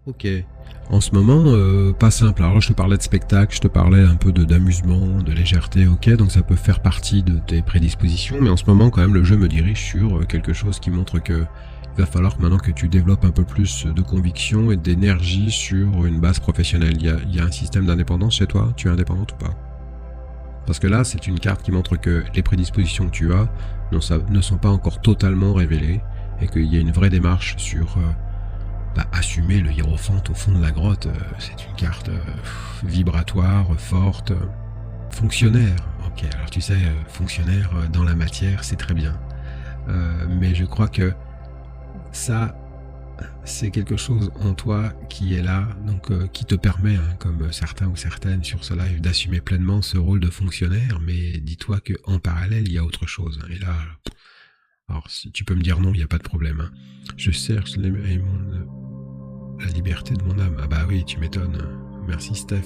Ok. En ce moment, pas simple. Alors là, je te parlais de spectacle, je te parlais un peu d'amusement, de légèreté, ok, donc ça peut faire partie de tes prédispositions, mais en ce moment, quand même, le jeu me dirige sur quelque chose qui montre que il va falloir maintenant que tu développes un peu plus de conviction et d'énergie sur une base professionnelle. Il y a un système d'indépendance chez toi? Tu es indépendante ou pas? Parce que là, c'est une carte qui montre que les prédispositions que tu as ne sont pas encore totalement révélées et qu'il y a une vraie démarche sur assumer le hiérophante au fond de la grotte. C'est une carte vibratoire, forte, fonctionnaire. Ok, alors tu sais, fonctionnaire dans la matière, c'est très bien. Mais je crois que ça, c'est quelque chose en toi qui est là, donc qui te permet, hein, comme certains ou certaines sur ce live, d'assumer pleinement ce rôle de fonctionnaire, mais dis-toi qu'en parallèle, il y a autre chose. Hein, et là, alors si tu peux me dire non, il n'y a pas de problème. Hein. Je cherche la liberté de mon âme. Ah bah oui, tu m'étonnes. Merci Steph.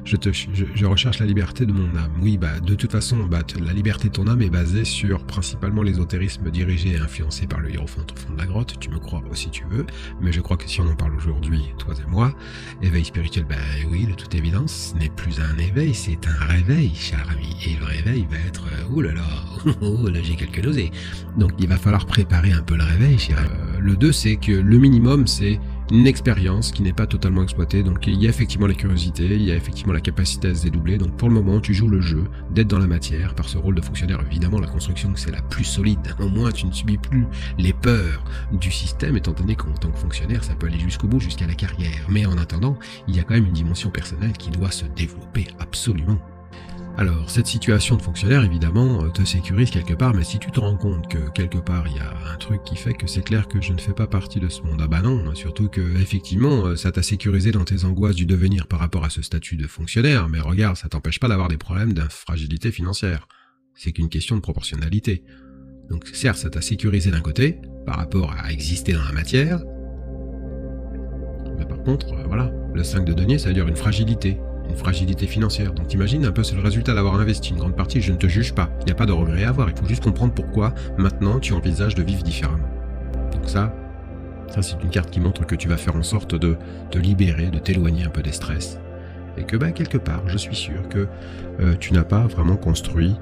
Je recherche la liberté de mon âme. Oui, bah de toute façon, la liberté de ton âme est basée sur principalement l'ésotérisme dirigé et influencé par le hiérophant au fond de la grotte. Tu me crois si tu veux, mais je crois que si on en parle aujourd'hui, toi et moi, éveil spirituel, bah oui, de toute évidence, ce n'est plus un éveil, c'est un réveil, cher ami. Et le réveil va être, oh là là, j'ai quelques nausées. Donc il va falloir préparer un peu le réveil, cher ami. Le 2, c'est que le minimum, c'est une expérience qui n'est pas totalement exploitée, donc il y a effectivement la curiosité, il y a effectivement la capacité à se dédoubler, donc pour le moment tu joues le jeu d'être dans la matière par ce rôle de fonctionnaire. Évidemment la construction c'est la plus solide, au moins tu ne subis plus les peurs du système, étant donné qu'en tant que fonctionnaire ça peut aller jusqu'au bout, jusqu'à la carrière, mais en attendant il y a quand même une dimension personnelle qui doit se développer absolument. Alors, cette situation de fonctionnaire, évidemment, te sécurise quelque part, mais si tu te rends compte que quelque part, il y a un truc qui fait que c'est clair que je ne fais pas partie de ce monde, ah bah non, surtout que, effectivement, ça t'a sécurisé dans tes angoisses du devenir par rapport à ce statut de fonctionnaire, mais regarde, ça t'empêche pas d'avoir des problèmes d'infragilité financière. C'est qu'une question de proportionnalité. Donc, certes, ça t'a sécurisé d'un côté, par rapport à exister dans la matière, mais par contre, voilà, le 5 de denier, ça veut dire une fragilité financière. Donc t'imagines un peu, c'est le résultat d'avoir investi une grande partie. Je ne te juge pas, il n'y a pas de regret à avoir, il faut juste comprendre pourquoi maintenant tu envisages de vivre différemment. Donc ça c'est une carte qui montre que tu vas faire en sorte de te libérer, de t'éloigner un peu des stress. Et que quelque part, je suis sûr que tu n'as pas vraiment construit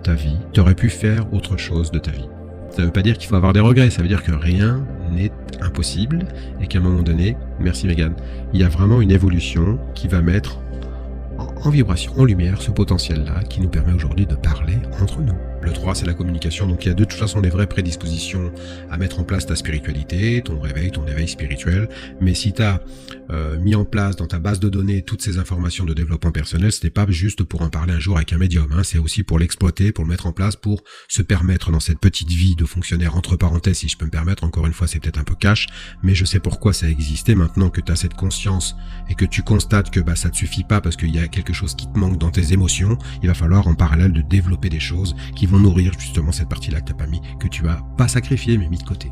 ta vie, tu aurais pu faire autre chose de ta vie. Ça ne veut pas dire qu'il faut avoir des regrets, ça veut dire que rien n'est impossible et qu'à un moment donné, merci Megan, il y a vraiment une évolution qui va mettre en vibration, en lumière, ce potentiel-là qui nous permet aujourd'hui de parler entre nous. Le 3, c'est la communication, donc il y a de toute façon des vraies prédispositions à mettre en place ta spiritualité, ton éveil spirituel, mais si tu as mis en place dans ta base de données toutes ces informations de développement personnel, ce n'est pas juste pour en parler un jour avec un médium, hein, c'est aussi pour l'exploiter, pour le mettre en place, pour se permettre dans cette petite vie de fonctionnaire, entre parenthèses, si je peux me permettre, encore une fois c'est peut-être un peu cash, mais je sais pourquoi ça existait. Maintenant que tu as cette conscience et que tu constates que ça ne suffit pas parce qu'il y a quelque chose qui te manque dans tes émotions, il va falloir en parallèle de développer des choses qui vont nourrir justement cette partie-là que tu as pas sacrifié mais mis de côté.